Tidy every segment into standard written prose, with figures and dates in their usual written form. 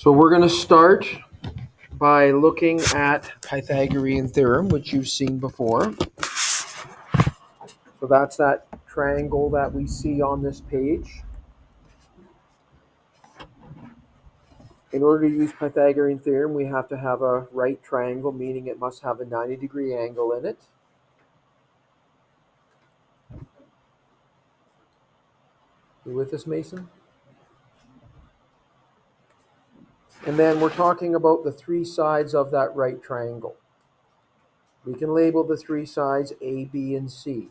So we're going to start by looking at Pythagorean theorem, which you've seen before. So that's that triangle that we see on this page. In order to use Pythagorean theorem, we have to have a right triangle, meaning it must have a 90-degree angle in it. You with us, Mason? And then we're talking about the three sides of that right triangle. We can label the three sides A, B, and C,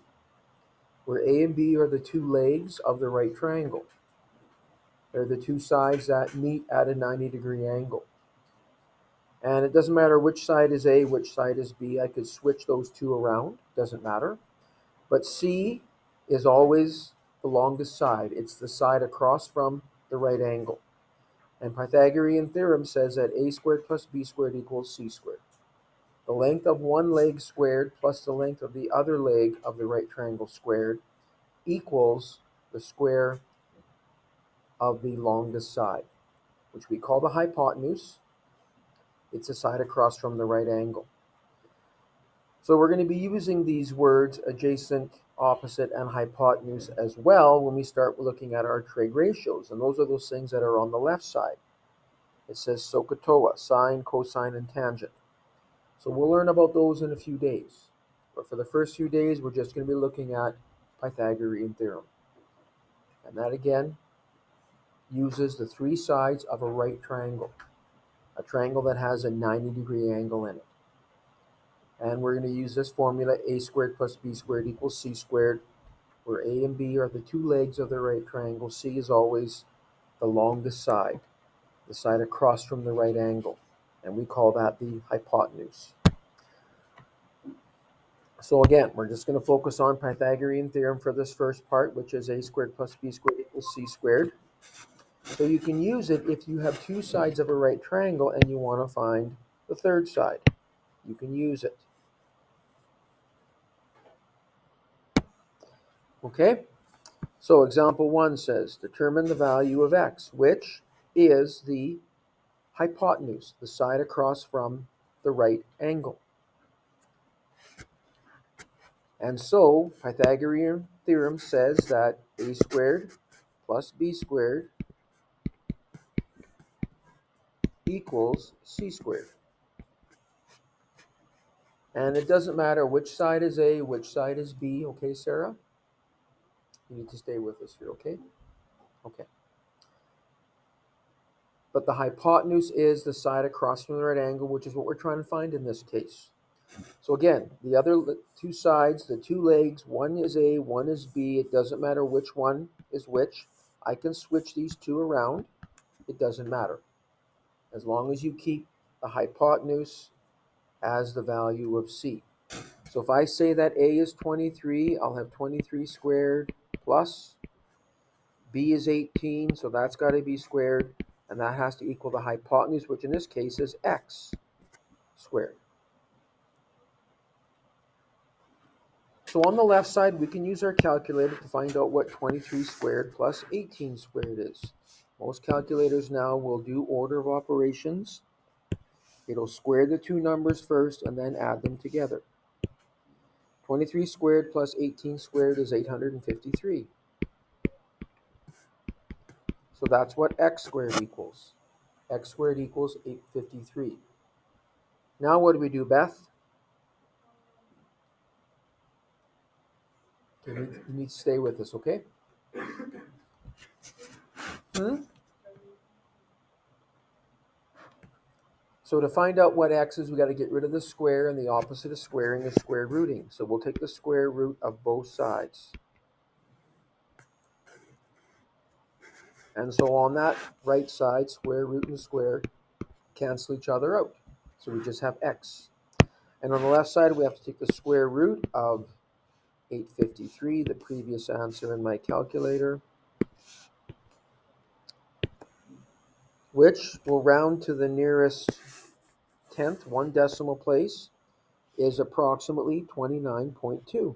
where A and B are the two legs of the right triangle. They're the two sides that meet at a 90-degree angle. And it doesn't matter which side is A, which side is B. I could switch those two around. Doesn't matter. But C is always the longest side. It's the side across from the right angle. And Pythagorean theorem says that A squared plus B squared equals C squared. The length of one leg squared plus the length of the other leg of the right triangle squared equals the square of the longest side, which we call the hypotenuse. It's the side across from the right angle. So we're going to be using these words adjacent, opposite, and hypotenuse as well when we start looking at our trig ratios. And those are those things that are on the left side. It says SOHCAHTOA, sine, cosine, and tangent. So we'll learn about those in a few days. But for the first few days, we're just going to be looking at Pythagorean theorem. And that again uses the three sides of a right triangle. A triangle that has a 90-degree angle in it. And we're going to use this formula, A squared plus B squared equals C squared, where A and B are the two legs of the right triangle. C is always the longest side, the side across from the right angle. And we call that the hypotenuse. So again, we're just going to focus on Pythagorean theorem for this first part, which is A squared plus B squared equals C squared. So you can use it if you have two sides of a right triangle and you want to find the third side. You can use it. Okay? So example 1 says, determine the value of x, which is the hypotenuse, the side across from the right angle. And so Pythagorean theorem says that A squared plus B squared equals C squared. And it doesn't matter which side is A, which side is B. Okay, Sarah? You need to stay with us here, okay? Okay. But the hypotenuse is the side across from the right angle, which is what we're trying to find in this case. So again, the other two sides, the two legs, one is A, one is B. It doesn't matter which one is which. I can switch these two around. It doesn't matter. As long as you keep the hypotenuse as the value of C. So if I say that A is 23, I'll have 23 squared plus B is 18, so that's got to be squared, and that has to equal the hypotenuse, which in this case is x squared. So on the left side, we can use our calculator to find out what 23 squared plus 18 squared is. Most calculators now will do order of operations. It'll square the two numbers first and then add them together. 23 squared plus 18 squared is 853. So that's what x squared equals. X squared equals 853. Now what do we do, Beth? You need to stay with us, okay? So to find out what x is, we got to get rid of the square, and the opposite of squaring is square rooting. So we'll take the square root of both sides. And so on that right side, square root and square cancel each other out. So we just have x. And on the left side, we have to take the square root of 853, the previous answer in my calculator, which will round to the nearest tenth, one decimal place, is approximately 29.2.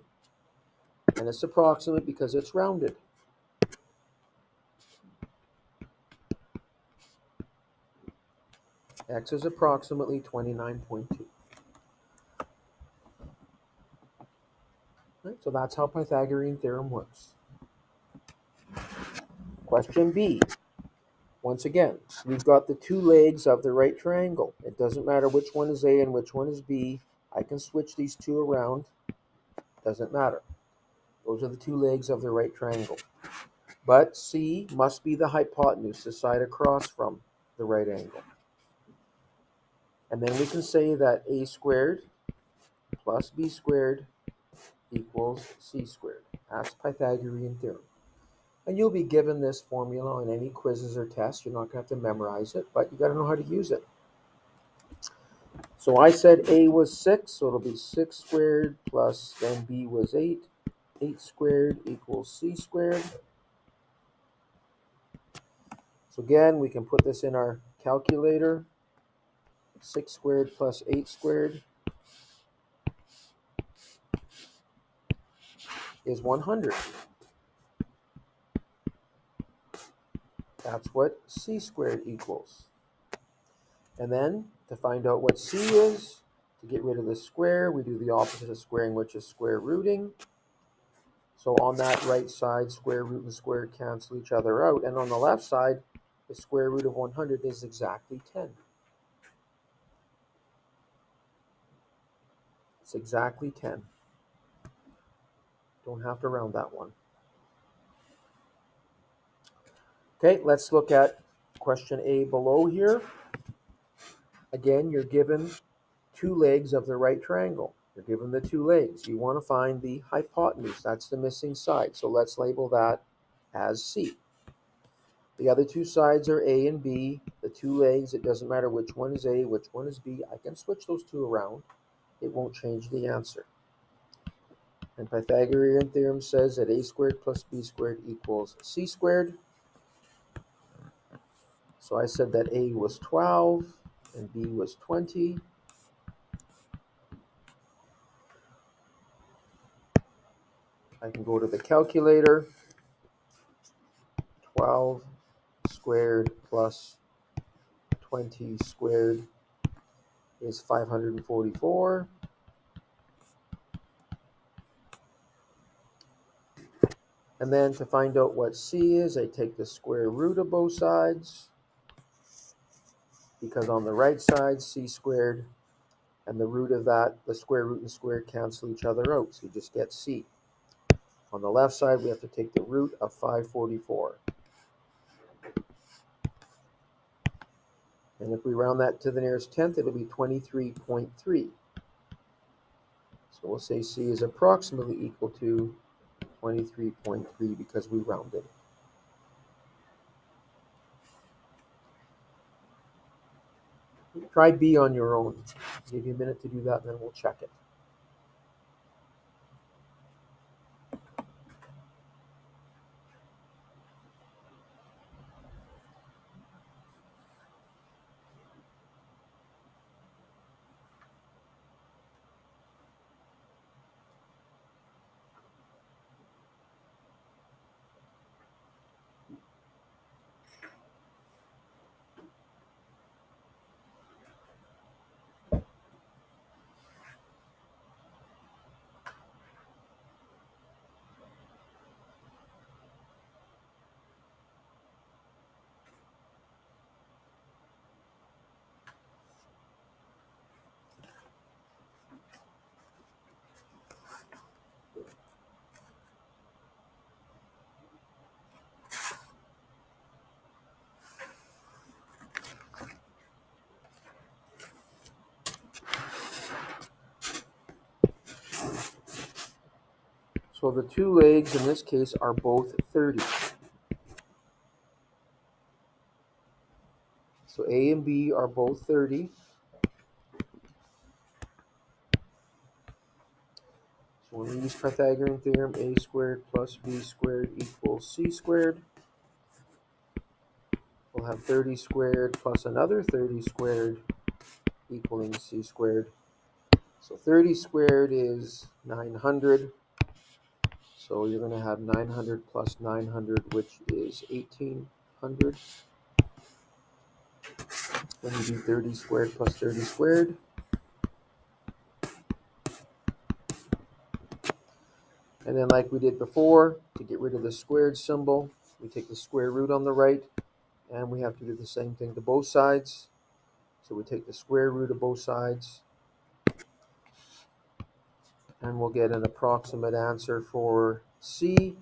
And it's approximate because it's rounded. X is approximately 29.2. Right, so that's how Pythagorean theorem works. Question B. Once again, we've got the two legs of the right triangle. It doesn't matter which one is A and which one is B. I can switch these two around. Doesn't matter. Those are the two legs of the right triangle. But C must be the hypotenuse, the side across from the right angle. And then we can say that A squared plus B squared equals C squared. That's Pythagorean theorem. And you'll be given this formula on any quizzes or tests. You're not going to have to memorize it, but you got to know how to use it. So I said A was 6, so it'll be 6 squared plus then B was 8. 8 squared equals C squared. So again, we can put this in our calculator. 6 squared plus 8 squared is 100. That's what C squared equals. And then to find out what C is, to get rid of the square, we do the opposite of squaring, which is square rooting. So on that right side, square root and square cancel each other out. And on the left side, the square root of 100 is exactly 10. It's exactly 10. Don't have to round that one. Okay, let's look at question A below here. Again, you're given two legs of the right triangle. You're given the two legs. You want to find the hypotenuse. That's the missing side. So let's label that as C. The other two sides are A and B. The two legs, it doesn't matter which one is A, which one is B. I can switch those two around. It won't change the answer. And Pythagorean theorem says that A squared plus B squared equals C squared. So I said that A was 12 and B was 20. I can go to the calculator. 12 squared plus 20 squared is 544. And then to find out what C is, I take the square root of both sides, because on the right side, C squared and the root of that, the square root and square cancel each other out, so you just get C. On the left side, we have to take the root of 544. And if we round that to the nearest tenth, it'll be 23.3. So we'll say C is approximately equal to 23.3 because we rounded. Try B on your own. I'll give you a minute to do that, and then we'll check it. So the two legs in this case are both 30. So A and B are both 30. So when we use Pythagorean theorem, A squared plus B squared equals C squared. We'll have 30 squared plus another 30 squared equaling C squared. So 30 squared is 900. So you're going to have 900 plus 900, which is 1800. when you do 30 squared plus 30 squared. And then like we did before, to get rid of the squared symbol, we take the square root on the right, and we have to do the same thing to both sides. So we take the square root of both sides, and we'll get an approximate answer for C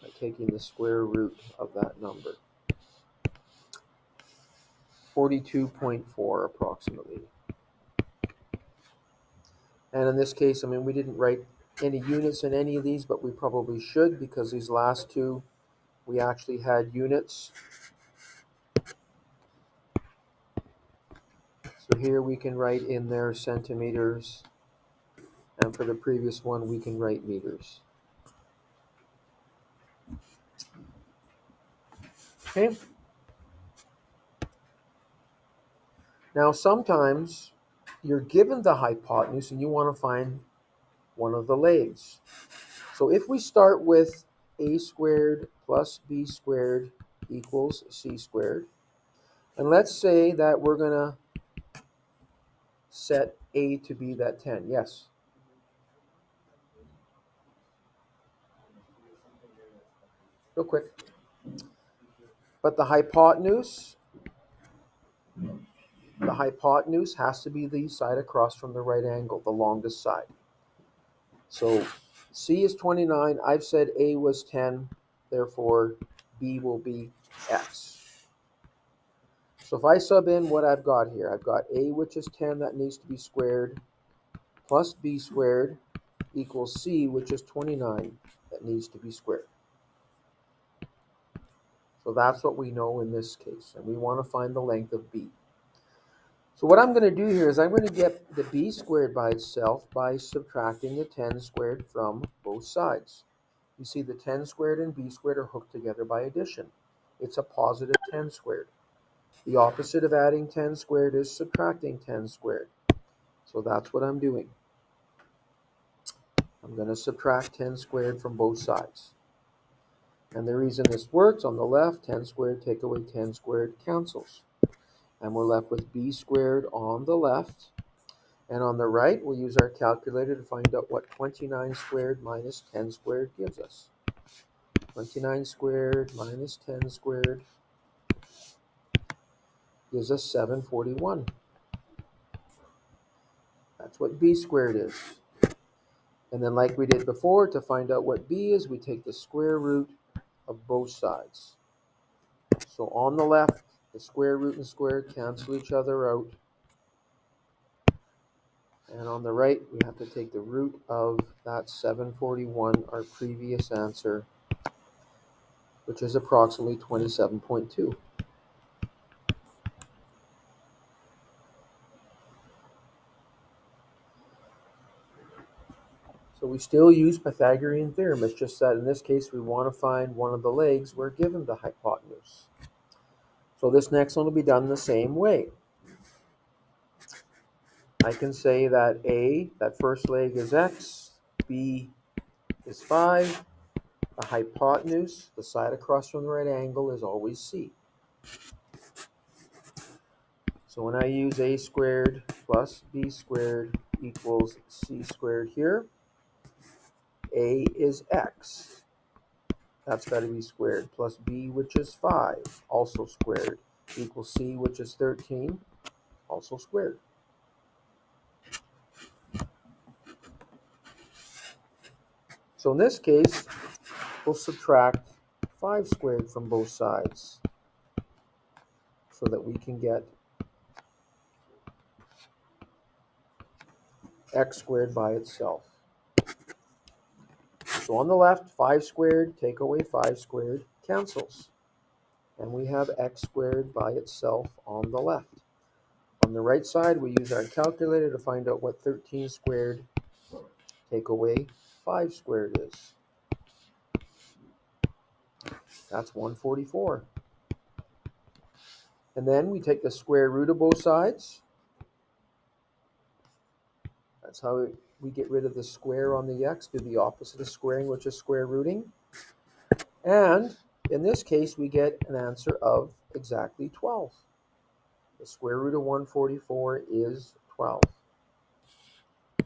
by taking the square root of that number. 42.4 approximately. And in this case, I mean, we didn't write any units in any of these, but we probably should, because these last two, we actually had units. So here we can write in there centimeters, and for the previous one, we can write meters. Okay. Now, sometimes you're given the hypotenuse and you want to find one of the legs. So if we start with a squared plus b squared equals c squared, and let's say that we're going to set a to be that 10. Yes? Real quick. But the hypotenuse has to be the side across from the right angle, the longest side. So C is 29. I've said A was 10. Therefore, B will be X. So if I sub in what I've got here, I've got A, which is 10, that needs to be squared, plus B squared equals C, which is 29, that needs to be squared. So that's what we know in this case, and we want to find the length of B. So what I'm going to do here is I'm going to get the B squared by itself by subtracting the 10 squared from both sides. You see the 10 squared and B squared are hooked together by addition. It's a positive 10 squared. The opposite of adding 10 squared is subtracting 10 squared. So that's what I'm doing. I'm going to subtract 10 squared from both sides. And the reason this works, on the left, 10 squared take away 10 squared cancels. And we're left with B squared on the left. And on the right, we'll use our calculator to find out what 29 squared minus 10 squared gives us. 29 squared minus 10 squared gives us 741. That's what B squared is. And then like we did before, to find out what B is, we take the square root of both sides. So on the left, the square root and square cancel each other out. And on the right, we have to take the root of that 741, our previous answer, which is approximately 27.2. So we still use Pythagorean theorem. It's just that in this case, we want to find one of the legs we're given the hypotenuse. So this next one will be done the same way. I can say that A, that first leg is X, B is 5, the hypotenuse, the side across from the right angle, is always C. So when I use A squared plus B squared equals C squared here, A is X. That's got to be squared, plus B, which is 5, also squared, equals C, which is 13, also squared. So in this case, we'll subtract 5 squared from both sides so that we can get X squared by itself. So on the left, 5 squared, take away 5 squared, cancels. And we have X squared by itself on the left. On the right side, we use our calculator to find out what 13 squared take away 5 squared is. That's 144. And then we take the square root of both sides. That's how we get rid of the square on the X, do the opposite of squaring, which is square rooting. And in this case, we get an answer of exactly 12. The square root of 144 is 12. So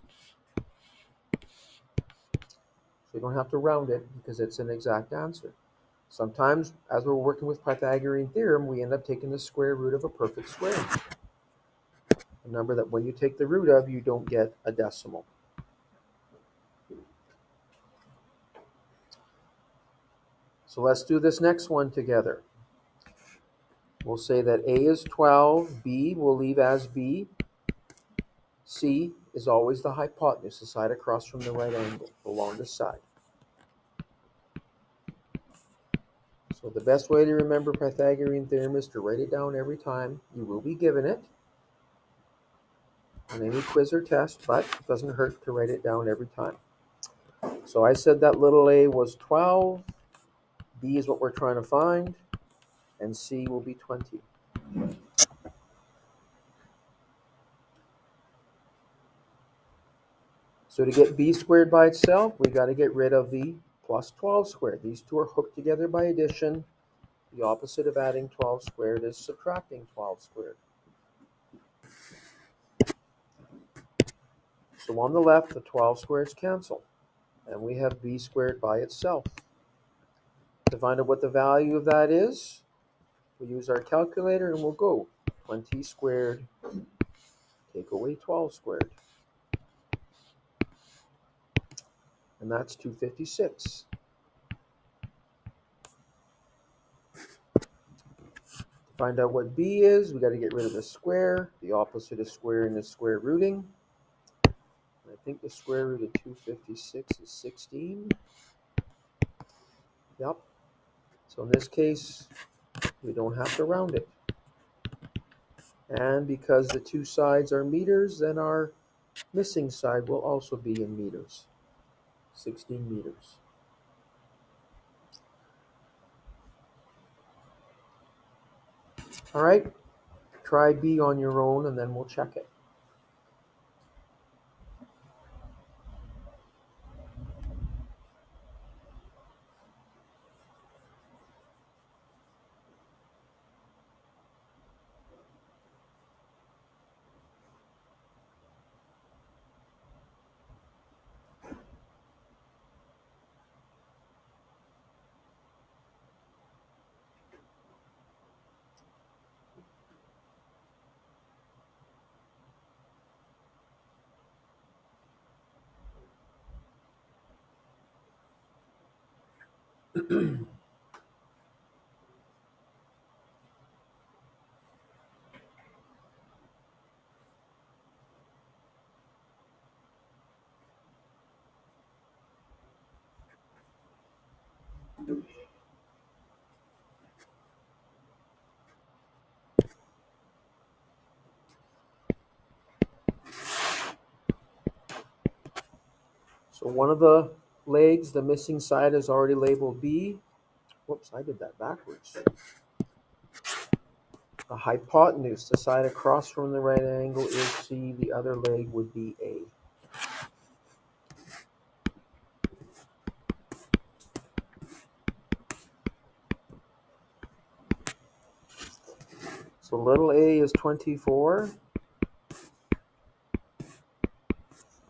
you don't have to round it because it's an exact answer. Sometimes, as we're working with Pythagorean theorem, we end up taking the square root of a perfect square. A number that when you take the root of, you don't get a decimal. So let's do this next one together. We'll say that A is 12, B we'll leave as B, C is always the hypotenuse, the side across from the right angle, the longest side. So the best way to remember Pythagorean theorem is to write it down every time. You will be given it on any quiz or test, but it doesn't hurt to write it down every time. So I said that little a was 12, B is what we're trying to find, and C will be 20. So to get b squared by itself, we got to get rid of the plus 12 squared. These two are hooked together by addition. The opposite of adding 12 squared is subtracting 12 squared. So on the left, the 12 squares cancel, and we have b squared by itself. To find out what the value of that is, we use our calculator and we'll go 20 squared, take away 12 squared. And that's 256. To find out what b is, we got to get rid of the square. The opposite of squaring is square rooting. I think the square root of 256 is 16. Yep. So in this case, we don't have to round it. And because the two sides are meters, then our missing side will also be in meters. 16 meters. All right. Try B on your own and then we'll check it. So one of the legs, the missing side, is already labeled B. Whoops, I did that backwards. The hypotenuse, the side across from the right angle, is C. The other leg would be A. So little a is 24.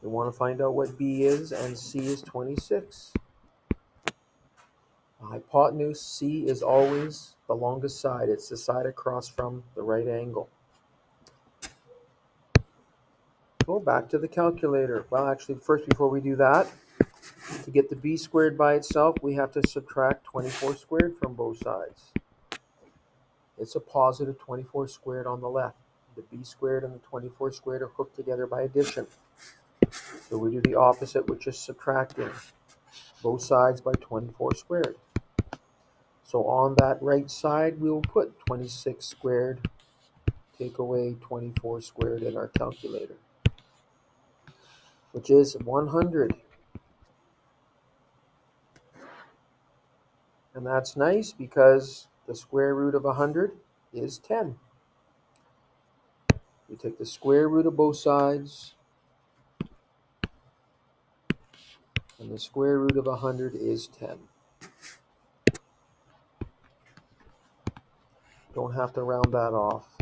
We want to find out what B is, and C is 26. The hypotenuse, C, is always the longest side. It's the side across from the right angle. Go back to the calculator. Well, actually, first, before we do that, to get the B squared by itself, we have to subtract 24 squared from both sides. It's a positive 24 squared on the left. The B squared and the 24 squared are hooked together by addition. So we do the opposite, which is subtracting both sides by 24 squared. So on that right side, we will put 26 squared, take away 24 squared in our calculator, which is 100. And that's nice because the square root of 100 is 10. We take the square root of both sides, and the square root of 100 is 10. Don't have to round that off.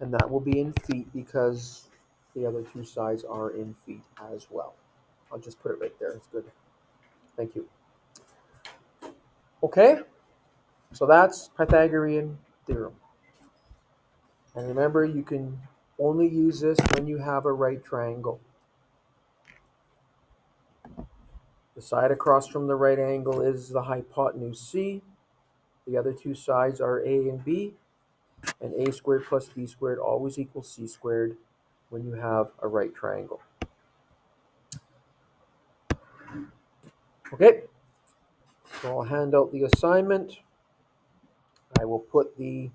And that will be in feet because the other two sides are in feet as well. I'll just put it right there. It's good. Thank you. Okay, so that's Pythagorean theorem. And remember, you can only use this when you have a right triangle. The side across from the right angle is the hypotenuse C. The other two sides are A and B. And A squared plus B squared always equals C squared when you have a right triangle. Okay, so I'll hand out the assignment. I will put the